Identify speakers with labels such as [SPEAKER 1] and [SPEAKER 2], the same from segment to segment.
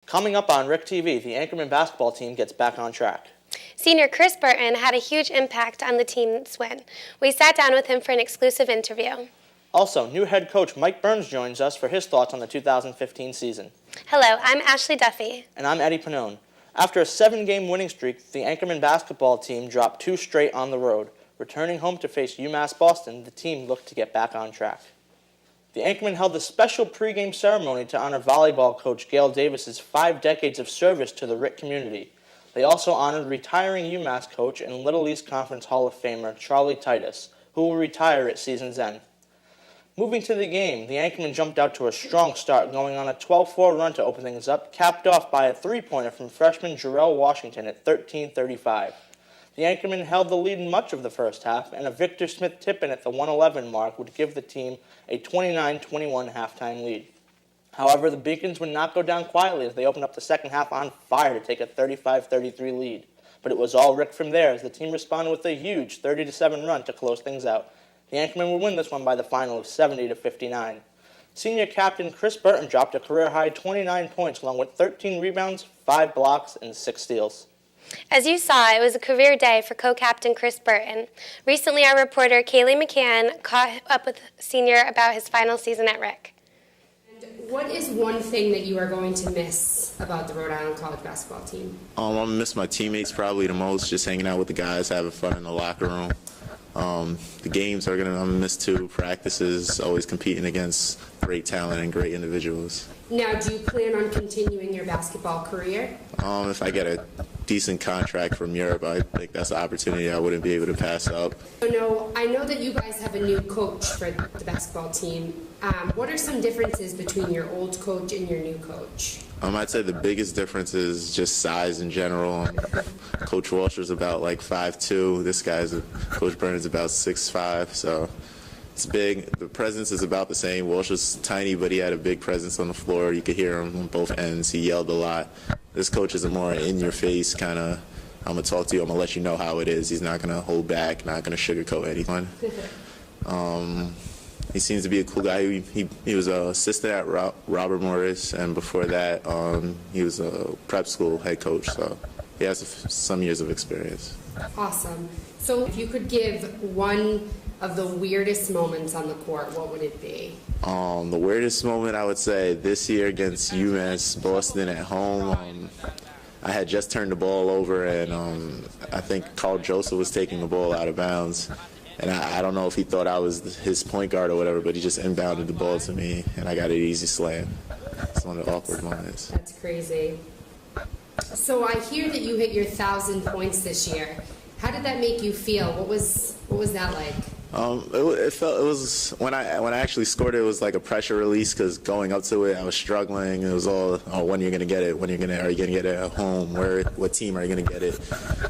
[SPEAKER 1] Coming up on Rick TV, the Anchorman basketball team gets back on track.
[SPEAKER 2] Senior Chris Burton had a huge impact on the team's win. We sat down with him for an exclusive interview.
[SPEAKER 1] Also, new head coach Mike Burns joins us for his thoughts on the 2015 season.
[SPEAKER 2] Hello, I'm Ashley Duffy.
[SPEAKER 1] And I'm Eddie Pannone. After a 7-game winning streak, the Anchorman basketball team dropped 2 straight on the road. Returning home to face UMass Boston, the team looked to get back on track. The Anchorman held a special pregame ceremony to honor volleyball coach Gail Davis's 5 decades of service to the Rick community. They also honored retiring UMass coach and Little East Conference Hall of Famer Charlie Titus, who will retire at season's end. Moving to the game, the Anchorman jumped out to a strong start, going on a 12-4 run to open things up, capped off by a 3-pointer from freshman Jarrell Washington at 13:35. The Anchorman held the lead in much of the first half, and a Victor Smith tip-in at the 1:11 mark would give the team a 29-21 halftime lead. However, the Beacons would not go down quietly as they opened up the second half on fire to take a 35-33 lead. But it was all Rick from there as the team responded with a huge 30-7 run to close things out. The Anchorman would win this one by the final of 70-59. Senior captain Chris Burton dropped a career-high 29 points along with 13 rebounds, 5 blocks, and 6 steals.
[SPEAKER 2] As you saw, it was a career day for co-captain Chris Burton. Recently, our reporter Kaylee McCann caught up with Senior about his final season at Rick.
[SPEAKER 3] And what is one thing that you are going to miss about the Rhode Island College basketball team?
[SPEAKER 4] I'm going to miss my teammates probably the most, just hanging out with the guys, having fun in the locker room. The games I'm gonna miss too, practices, always competing against great talent and great individuals.
[SPEAKER 3] Now, do you plan on continuing your basketball career?
[SPEAKER 4] If I get a decent contract from Europe, I think that's an opportunity I wouldn't be able to pass up.
[SPEAKER 3] So, I know that you guys have a new coach for the basketball team. What are some differences between your old coach and your new coach?
[SPEAKER 4] I'd say the biggest difference is just size in general. Coach Walsher's about like 5'2". Coach Burns about 6'5", so it's big. The presence is about the same. Walsher's tiny, but he had a big presence on the floor. You could hear him on both ends. He yelled a lot. This coach is a more in-your-face kind of, I'm going to talk to you, I'm going to let you know how it is. He's not going to hold back, not going to sugarcoat anything. He seems to be a cool guy. He was an assistant at Robert Morris, and before that, he was a prep school head coach, so he has some years of experience.
[SPEAKER 3] Awesome. So if you could give one of the weirdest moments on the court, what would it be?
[SPEAKER 4] The weirdest moment, I would say, this year against UMass Boston at home. I had just turned the ball over, and I think Carl Joseph was taking the ball out of bounds. And I don't know if he thought I was his point guard or whatever, but he just inbounded the ball to me, and I got an easy slam. It's one of the awkward moments.
[SPEAKER 3] That's crazy. So I hear that you hit your 1,000 points this year. How did that make you feel? What was that like?
[SPEAKER 4] It was when I actually scored it was like a pressure release because going up to it I was struggling. It was all when you're gonna get it, are you gonna get it at home, what team are you gonna get it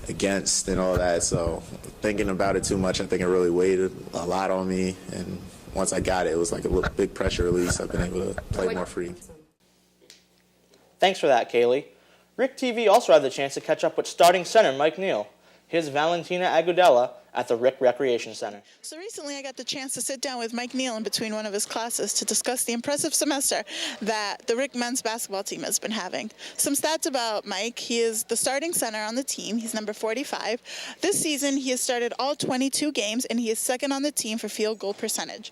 [SPEAKER 4] against and all that. So thinking about it too much, I think it really weighed a lot on me. And once I got it, it was like a big pressure release. I've been able to play more free.
[SPEAKER 1] Thanks for that, Kaylee. Rick TV also had the chance to catch up with starting center Mike Neal. Here's Valentina Agudela at the Rick Recreation Center.
[SPEAKER 5] So recently I got the chance to sit down with Mike Neal in between one of his classes to discuss the impressive semester that the Rick men's basketball team has been having. Some stats about Mike: he is the starting center on the team. He's number 45. This season he has started all 22 games and he is second on the team for field goal percentage.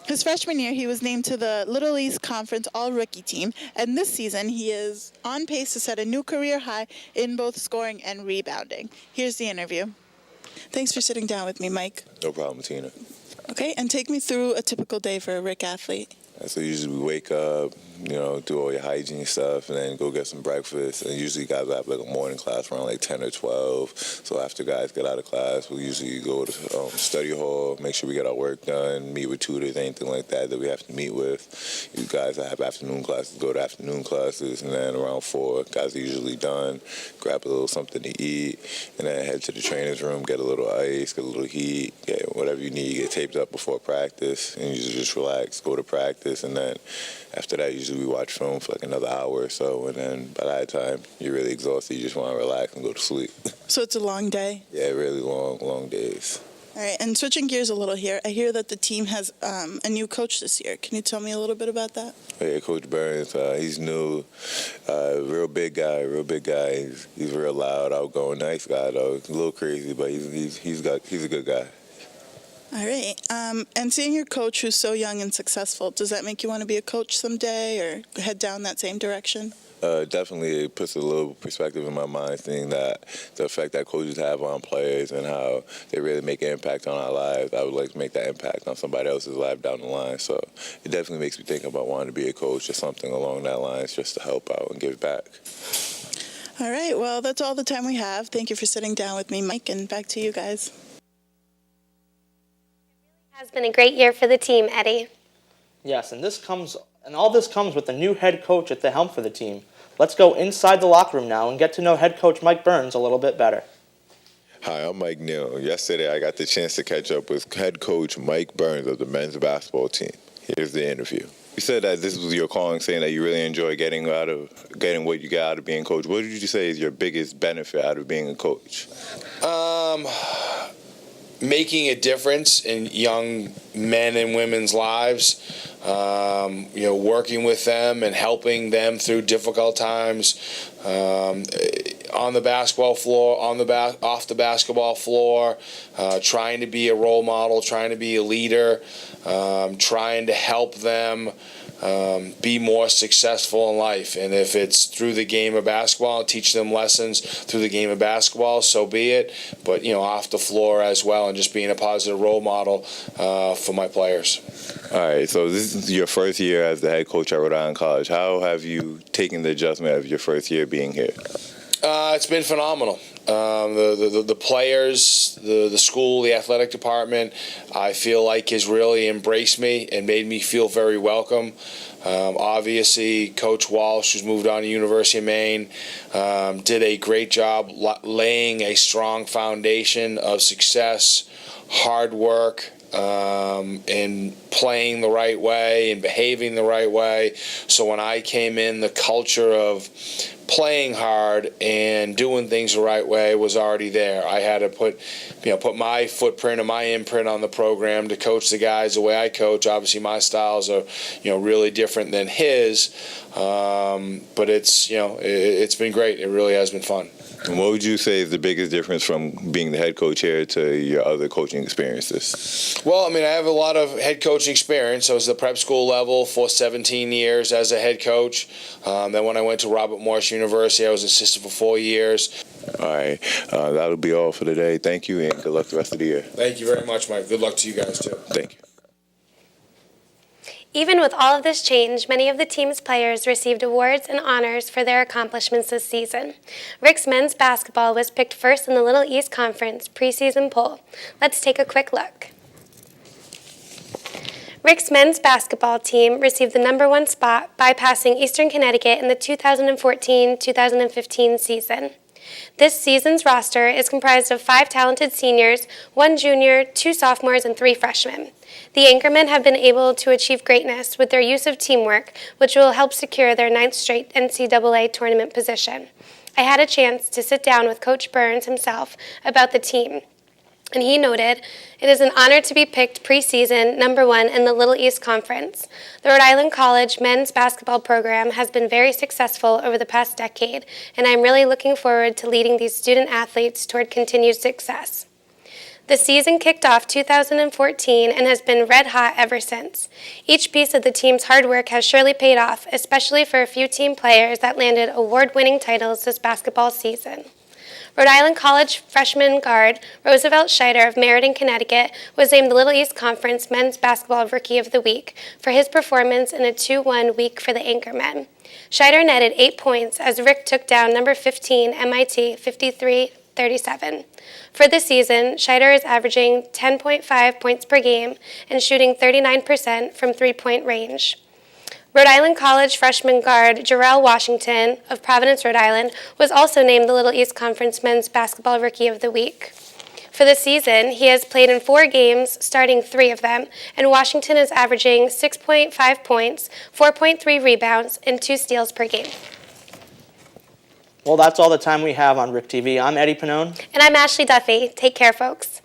[SPEAKER 5] His freshman year he was named to the Little East Conference All-Rookie team, and this season he is on pace to set a new career high in both scoring and rebounding. Here's the interview. Thanks for sitting down with me, Mike.
[SPEAKER 6] No problem, Tina.
[SPEAKER 5] Okay, and take me through a typical day for a Rick athlete.
[SPEAKER 6] So usually we wake up, do all your hygiene stuff, and then go get some breakfast. And usually guys have like a morning class around like 10 or 12. So after guys get out of class, we usually go to study hall, make sure we get our work done, meet with tutors, anything like that we have to meet with. You guys that have afternoon classes, go to afternoon classes, and then around 4, guys are usually done, grab a little something to eat, and then head to the trainer's room, get a little ice, get a little heat, get whatever you need, get taped up before practice, and you just relax, go to practice. And then after that, usually we watch film for like another hour or so. And then by that time, you're really exhausted. You just want to relax and go to sleep.
[SPEAKER 5] So it's a long day?
[SPEAKER 6] Yeah, really long days.
[SPEAKER 5] All right, and switching gears a little here, I hear that the team has a new coach this year. Can you tell me a little bit about that?
[SPEAKER 6] Yeah, Coach Burns, he's new, real big guy, He's real loud, outgoing, nice guy though. He's a little crazy, but he's a good guy.
[SPEAKER 5] All right, and seeing your coach who's so young and successful, does that make you want to be a coach someday or head down that same direction?
[SPEAKER 6] Definitely it puts a little perspective in my mind, seeing that the effect that coaches have on players and how they really make an impact on our lives. I would like to make that impact on somebody else's life down the line. So it definitely makes me think about wanting to be a coach or something along that lines, just to help out and give back.
[SPEAKER 5] All right, well, that's all the time we have. Thank you for sitting down with me, Mike, and back to you guys.
[SPEAKER 2] It has been a great year for the team, Eddie.
[SPEAKER 1] Yes, and all this comes with the new head coach at the helm for the team. Let's go inside the locker room now and get to know head coach Mike Burns a little bit better.
[SPEAKER 6] Hi, I'm Mike Neal. Yesterday, I got the chance to catch up with head coach Mike Burns of the men's basketball team. Here's the interview. You said that this was your calling, saying that you really enjoy getting what you get out of being a coach. What did you say is your biggest benefit out of being a coach?
[SPEAKER 7] Making a difference in young men and women's lives. Working with them and helping them through difficult times on the basketball floor, off the basketball floor, trying to be a role model, trying to be a leader, trying to help them be more successful in life. And if it's through the game of basketball, teach them lessons through the game of basketball, so be it. But, off the floor as well, and just being a positive role model for my players.
[SPEAKER 6] All right, so this is your first year as the head coach at Rhode Island College. How have you taken the adjustment of your first year being here?
[SPEAKER 7] It's been phenomenal. The players, the school, the athletic department, I feel like has really embraced me and made me feel very welcome. Obviously, Coach Walsh, who's moved on to University of Maine, did a great job laying a strong foundation of success, hard work, and playing the right way and behaving the right way. So when I came in, the culture of playing hard and doing things the right way was already there. I had to put my footprint and my imprint on the program to coach the guys the way I coach. Obviously, my styles are really different than his, but it's been great. It really has been fun.
[SPEAKER 6] And what would you say is the biggest difference from being the head coach here to your other coaching experiences?
[SPEAKER 7] Well, I have a lot of head coaching experience. I was at the prep school level for 17 years as a head coach. Then when I went to Robert Morris University, I was assistant for 4 years.
[SPEAKER 6] All right. That'll be all for today. Thank you, and good luck the rest of the year.
[SPEAKER 7] Thank you very much, Mike. Good luck to you guys, too.
[SPEAKER 6] Thank you.
[SPEAKER 2] Even with all of this change, many of the team's players received awards and honors for their accomplishments this season. Rick's men's basketball was picked first in the Little East Conference preseason poll. Let's take a quick look. Rick's men's basketball team received the #1 spot, bypassing Eastern Connecticut in the 2014-2015 season. This season's roster is comprised of 5 talented seniors, 1 junior, 2 sophomores, and 3 freshmen. The Anchormen have been able to achieve greatness with their use of teamwork, which will help secure their 9th straight NCAA tournament position. I had a chance to sit down with Coach Burns himself about the team, and he noted, "It is an honor to be picked preseason #1 in the Little East Conference. The Rhode Island College men's basketball program has been very successful over the past decade, and I'm really looking forward to leading these student athletes toward continued success." The season kicked off 2014 and has been red hot ever since. Each piece of the team's hard work has surely paid off, especially for a few team players that landed award-winning titles this basketball season. Rhode Island College freshman guard Roosevelt Scheider of Meriden, Connecticut, was named the Little East Conference Men's Basketball Rookie of the Week for his performance in a 2-1 week for the Anchormen. Scheider netted 8 points as Rick took down number 15 MIT 53-37. For the season, Scheider is averaging 10.5 points per game and shooting 39% from three-point range. Rhode Island College freshman guard Jarrell Washington of Providence, Rhode Island, was also named the Little East Conference Men's Basketball Rookie of the Week. For the season, he has played in 4 games, starting 3 of them, and Washington is averaging 6.5 points, 4.3 rebounds, and 2 steals per game.
[SPEAKER 1] Well, that's all the time we have on Rick TV. I'm Eddie Pannone.
[SPEAKER 2] And I'm Ashley Duffy. Take care, folks.